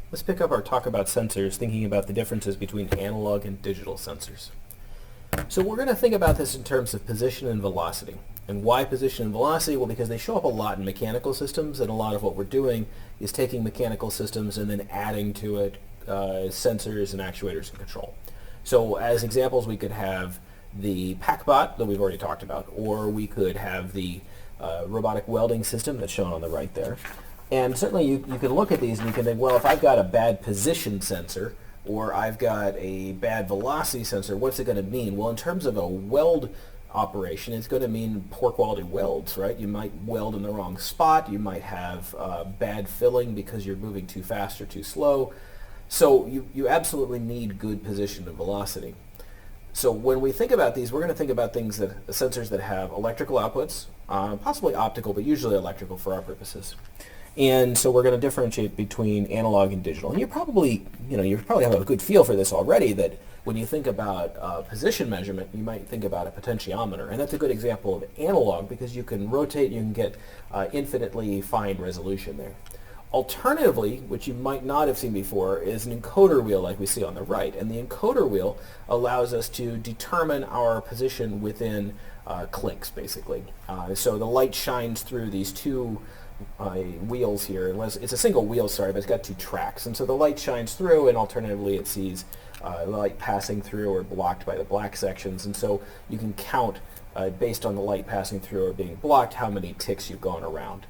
Let's pick up our talk about sensors, thinking about the differences between analog and digital sensors. So we're going to think about this in terms of position and velocity. And why position and velocity? Well, because they show up a lot in mechanical systems, and a lot of what we're doing is taking mechanical systems and then adding to it sensors and actuators and control. So as examples, we could have the PackBot that we've already talked about, or we could have the robotic welding system that's shown on the right there. And certainly you can look at these and you can think, well, if I've got a bad position sensor or I've got a bad velocity sensor, what's it going to mean? Well, in terms of a weld operation, it's going to mean poor quality welds, right? You might weld in the wrong spot. You might have bad filling because you're moving too fast or too slow. So you absolutely need good position and velocity. So when we think about these, we're going to think about things that sensors that have electrical outputs, possibly optical, but usually electrical for our purposes. And so we're going to differentiate between analog and digital. And you probably have a good feel for this already, that when you think about position measurement, you might think about a potentiometer. And that's a good example of analog because you can rotate, you can get infinitely fine resolution there. Alternatively, which you might not have seen before, is an encoder wheel like we see on the right. And the encoder wheel allows us to determine our position within clicks, basically. So the light shines through these two wheels here. It's a single wheel, sorry, but it's got two tracks. And so the light shines through, and alternatively it sees light passing through or blocked by the black sections. And so you can count, based on the light passing through or being blocked, how many ticks you've gone around.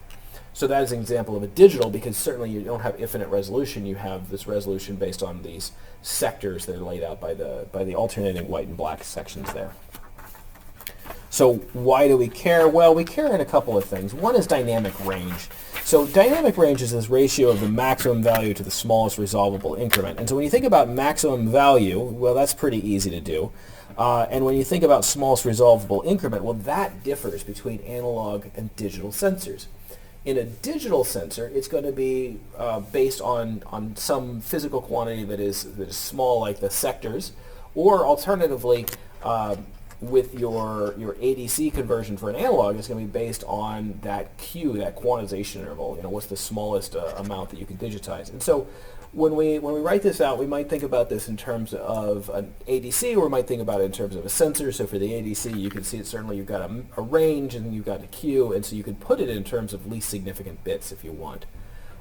So that is an example of a digital, because certainly you don't have infinite resolution. You have this resolution based on these sectors that are laid out by the alternating white and black sections there. So why do we care? Well, we care in a couple of things. One is dynamic range. So dynamic range is this ratio of the maximum value to the smallest resolvable increment. And so when you think about maximum value, well, that's pretty easy to do. And when you think about smallest resolvable increment, well, that differs between analog and digital sensors. In a digital sensor, it's going to be based on some physical quantity that is small, like the sectors, or alternatively, with your ADC conversion for an analog, it's going to be based on that Q, that quantization interval. What's the smallest amount that you can digitize? And so when we write this out, we might think about this in terms of an ADC, or we might think about it in terms of a sensor. So for the ADC, you can see it certainly you've got a range and you've got a Q, and so you can put it in terms of least significant bits if you want.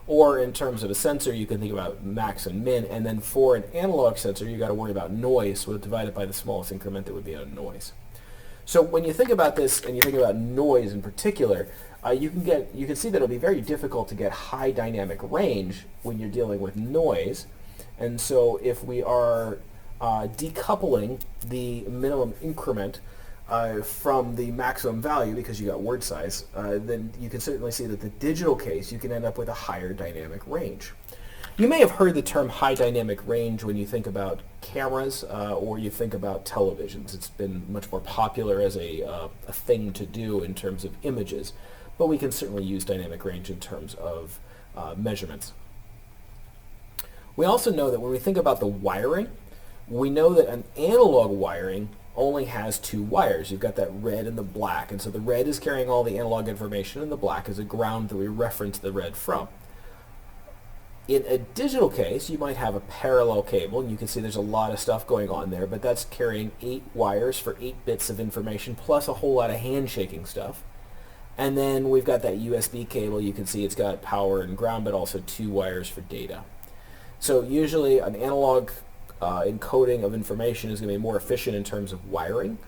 Or in terms of a sensor, you can think about max and min, and then for an analog sensor, you've got to worry about noise, so divide it by the smallest increment that would be a noise. So when you think about this, and you think about noise in particular, you can see that it'll be very difficult to get high dynamic range when you're dealing with noise. And so if we are decoupling the minimum increment from the maximum value, because you got word size, then you can certainly see that the digital case, you can end up with a higher dynamic range. You may have heard the term high dynamic range when you think about cameras or you think about televisions. It's been much more popular as a thing to do in terms of images, but we can certainly use dynamic range in terms of measurements. We also know that when we think about the wiring, we know that an analog wiring only has two wires. You've got that red and the black, and so the red is carrying all the analog information and the black is a ground that we reference the red from. In a digital case, you might have a parallel cable, and you can see there's a lot of stuff going on there, but that's carrying 8 wires for 8 bits of information, plus a whole lot of handshaking stuff. And then we've got that USB cable. You can see it's got power and ground, but also 2 wires for data. So usually an analog encoding of information is going to be more efficient in terms of wiring,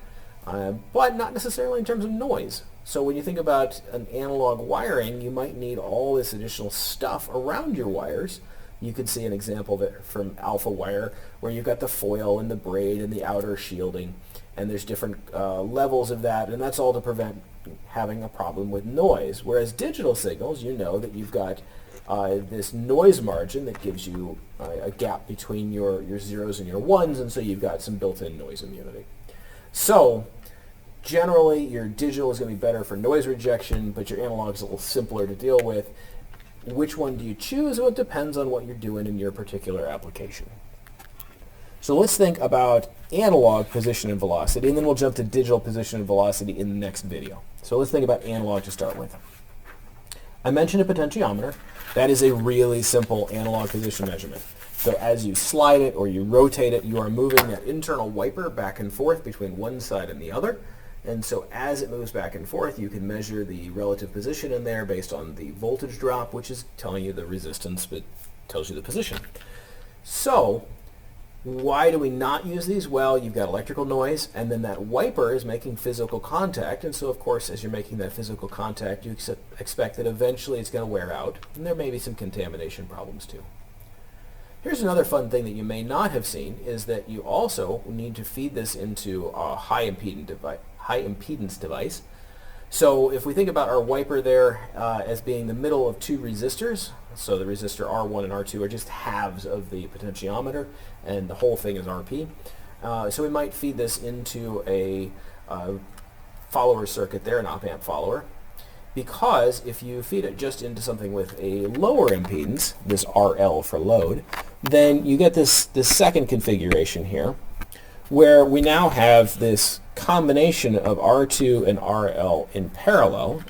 but not necessarily in terms of noise. So when you think about an analog wiring, you might need all this additional stuff around your wires. You can see an example there from alpha wire, where you've got the foil and the braid and the outer shielding, and there's different levels of that, and that's all to prevent having a problem with noise. Whereas digital signals, you know that you've got this noise margin that gives you a gap between your zeros and your ones, and so you've got some built-in noise immunity. So generally, your digital is going to be better for noise rejection, but your analog is a little simpler to deal with. Which one do you choose? Well, it depends on what you're doing in your particular application. So let's think about analog position and velocity, and then we'll jump to digital position and velocity in the next video. So let's think about analog to start with. I mentioned a potentiometer. That is a really simple analog position measurement. So as you slide it or you rotate it, you are moving that internal wiper back and forth between one side and the other. And so as it moves back and forth, you can measure the relative position in there based on the voltage drop, which is telling you the resistance, but tells you the position. So why do we not use these? Well, you've got electrical noise, and then that wiper is making physical contact, and so of course as you're making that physical contact, you expect that eventually it's going to wear out, and there may be some contamination problems too. Here's another fun thing that you may not have seen, is that you also need to feed this into a high impedance device. So if we think about our wiper there as being the middle of two resistors, so the resistor R1 and R2 are just halves of the potentiometer, and the whole thing is RP. So we might feed this into a follower circuit there, an op-amp follower, because if you feed it just into something with a lower impedance, this RL for load, then you get this second configuration here, where we now have this combination of R2 and RL in parallel,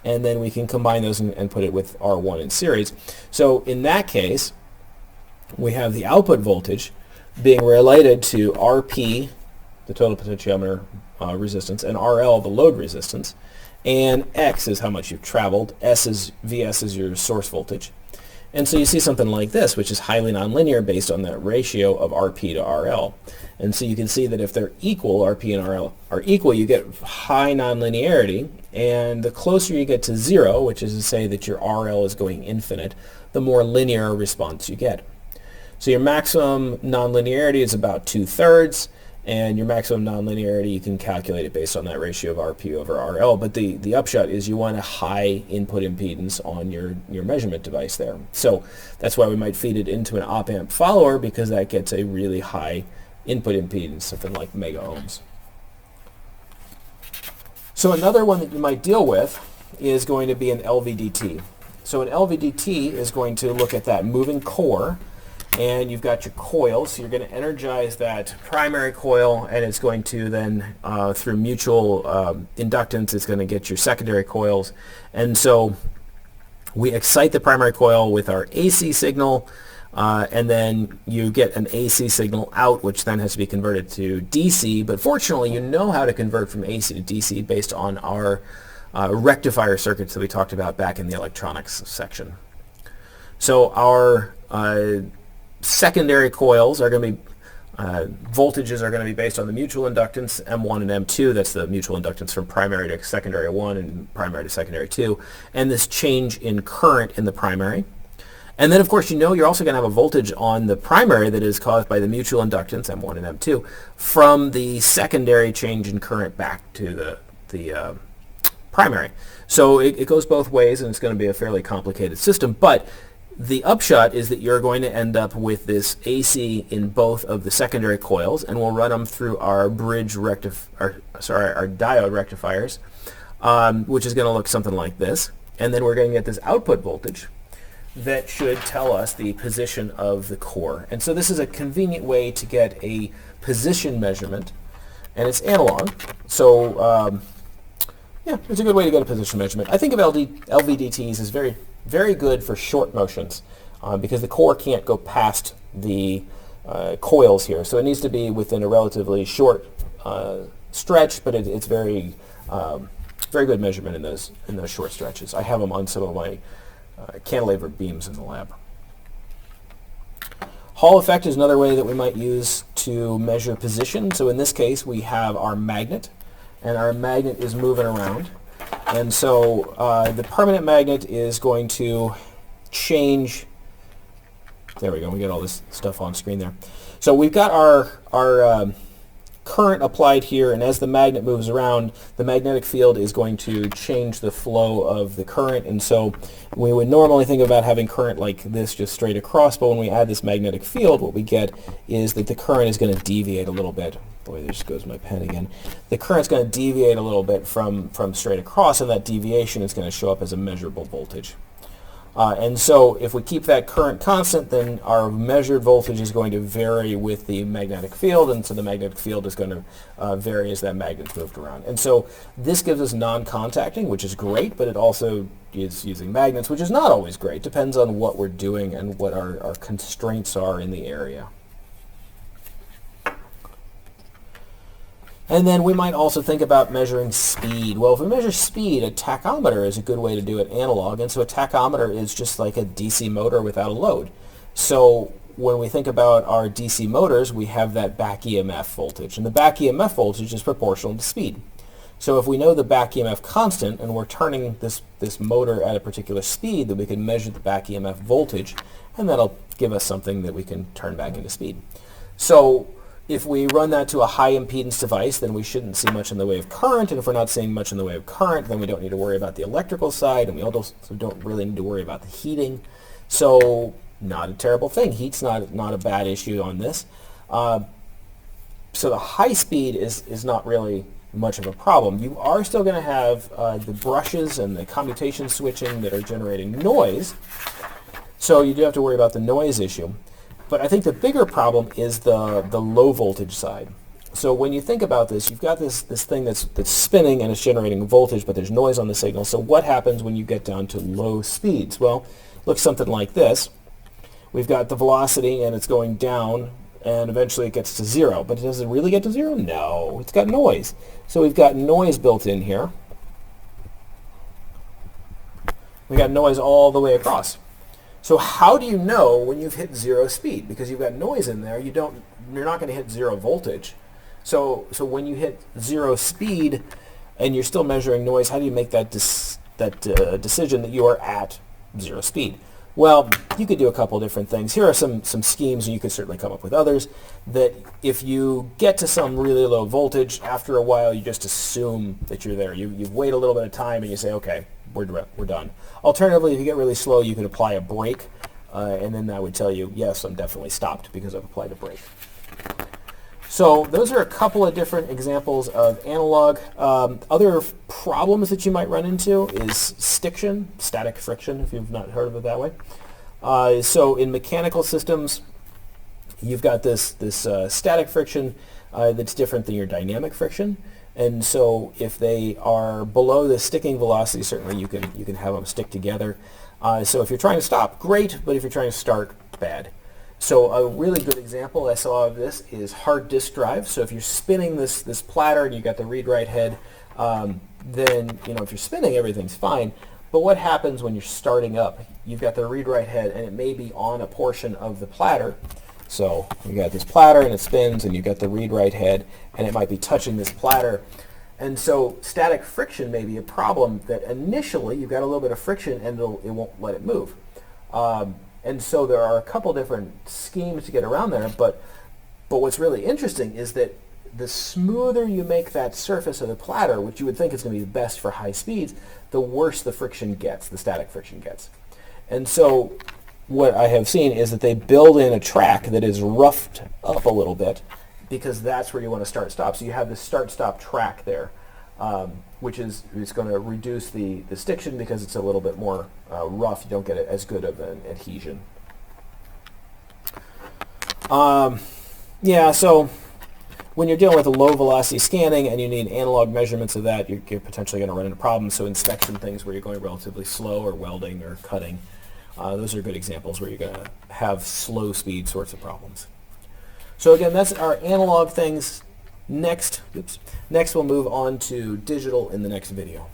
and then we can combine those and put it with R1 in series. So in that case, we have the output voltage being related to RP, the total potentiometer resistance, and RL, the load resistance, and X is how much you've traveled, VS is your source voltage. And so you see something like this, which is highly nonlinear based on that ratio of RP to RL. And so you can see that if they're equal, RP and RL are equal, you get high nonlinearity, and the closer you get to 0, which is to say that your RL is going infinite, the more linear response you get. So your maximum nonlinearity is about 2/3, and your maximum nonlinearity, you can calculate it based on that ratio of RP over RL, but the upshot is you want a high input impedance on your measurement device there. So that's why we might feed it into an op-amp follower, because that gets a really high input impedance, something like mega ohms. So another one that you might deal with is going to be an LVDT. So an LVDT is going to look at that moving core, and you've got your coil, so you're going to energize that primary coil, and it's going to then, through mutual inductance, it's going to get your secondary coils. And so we excite the primary coil with our AC signal, and then you get an AC signal out, which then has to be converted to DC. But fortunately, you know how to convert from AC to DC based on our rectifier circuits that we talked about back in the electronics section. So our secondary coils are going to be, voltages are going to be based on the mutual inductance, M1 and M2. That's the mutual inductance from primary to secondary 1 and primary to secondary 2. And this change in current in the primary. And then, of course, you know you're also going to have a voltage on the primary that is caused by the mutual inductance, M1 and M2, from the secondary change in current back to the primary. So it goes both ways, and it's going to be a fairly complicated system. But the upshot is that you're going to end up with this AC in both of the secondary coils, and we'll run them through our our diode rectifiers, which is going to look something like this. And then we're going to get this output voltage that should tell us the position of the core. And so this is a convenient way to get a position measurement, and it's analog. So yeah, it's a good way to get a position measurement. I think of LVDTs as very, very good for short motions because the core can't go past the coils here. So it needs to be within a relatively short stretch, but it's very, very good measurement in those short stretches. I have them on some of my cantilever beams in the lab. Hall effect is another way that we might use to measure position. So in this case, we have our magnet, and our magnet is moving around. And so the permanent magnet is going to change. There we go. We got all this stuff on screen there. So we've got our current applied here, and as the magnet moves around, the magnetic field is going to change the flow of the current. And so we would normally think about having current like this just straight across, but when we add this magnetic field, what we get is that the current is going to deviate a little bit. Boy, there just goes my pen again. The current's going to deviate a little bit from straight across, and that deviation is going to show up as a measurable voltage. And so if we keep that current constant, then our measured voltage is going to vary with the magnetic field, and so the magnetic field is going to vary as that magnet's moved around. And so this gives us non-contacting, which is great, but it also is using magnets, which is not always great. Depends on what we're doing and what our constraints are in the area. And then we might also think about measuring speed. Well, if we measure speed, a tachometer is a good way to do it analog, and so a tachometer is just like a DC motor without a load. So when we think about our DC motors, we have that back EMF voltage, and the back EMF voltage is proportional to speed. So if we know the back EMF constant, and we're turning this motor at a particular speed, then we can measure the back EMF voltage, and that'll give us something that we can turn back into speed. So if we run that to a high impedance device, then we shouldn't see much in the way of current, and if we're not seeing much in the way of current, then we don't need to worry about the electrical side, and we also don't really need to worry about the heating. So not a terrible thing. Heat's not a bad issue on this. So the high speed is not really much of a problem. You are still going to have the brushes and the commutation switching that are generating noise, so you do have to worry about the noise issue. But I think the bigger problem is the low voltage side. So when you think about this, you've got this thing that's spinning and it's generating voltage, but there's noise on the signal. So what happens when you get down to low speeds? Well, it looks something like this. We've got the velocity and it's going down, and eventually it gets to zero. But does it really get to zero? No, it's got noise. So we've got noise built in here. We've got noise all the way across. So how do you know when you've hit zero speed? Because you've got noise in there, you're not going to hit zero voltage. So when you hit zero speed and you're still measuring noise, how do you make that decision that you are at zero speed? Well, you could do a couple different things. Here are some schemes, and you could certainly come up with others, that if you get to some really low voltage, after a while you just assume that you're there. You wait a little bit of time and you say, okay, we're done. Alternatively, if you get really slow, you could apply a brake, and then that would tell you, yes, I'm definitely stopped because I've applied a brake. So those are a couple of different examples of analog. Other problems that you might run into is stiction, static friction, if you've not heard of it that way. So in mechanical systems, you've got this static friction that's different than your dynamic friction. And so if they are below the sticking velocity, certainly you can have them stick together. So if you're trying to stop, great, but if you're trying to start, bad. So a really good example I saw of this is hard disk drive. So if you're spinning this platter and you've got the read-write head, then if you're spinning, everything's fine. But what happens when you're starting up? You've got the read-write head, and it may be on a portion of the platter. So you got this platter and it spins, and you've got the read-write head, and it might be touching this platter. And so static friction may be a problem that initially you've got a little bit of friction and it won't let it move. And so there are a couple different schemes to get around there, but what's really interesting is that the smoother you make that surface of the platter, which you would think is going to be best for high speeds, the worse the friction gets, the static friction gets. And so what I have seen is that they build in a track that is roughed up a little bit, because that's where you want to start-stop. So you have this start-stop track there, which is going to reduce the stiction because it's a little bit more rough. You don't get as good of an adhesion. Yeah, so when you're dealing with a low velocity scanning and you need analog measurements of that, you're potentially going to run into problems. So inspection things where you're going relatively slow, or welding or cutting, those are good examples where you're going to have slow speed sorts of problems. So again, that's our analog things. Next we'll move on to digital in the next video.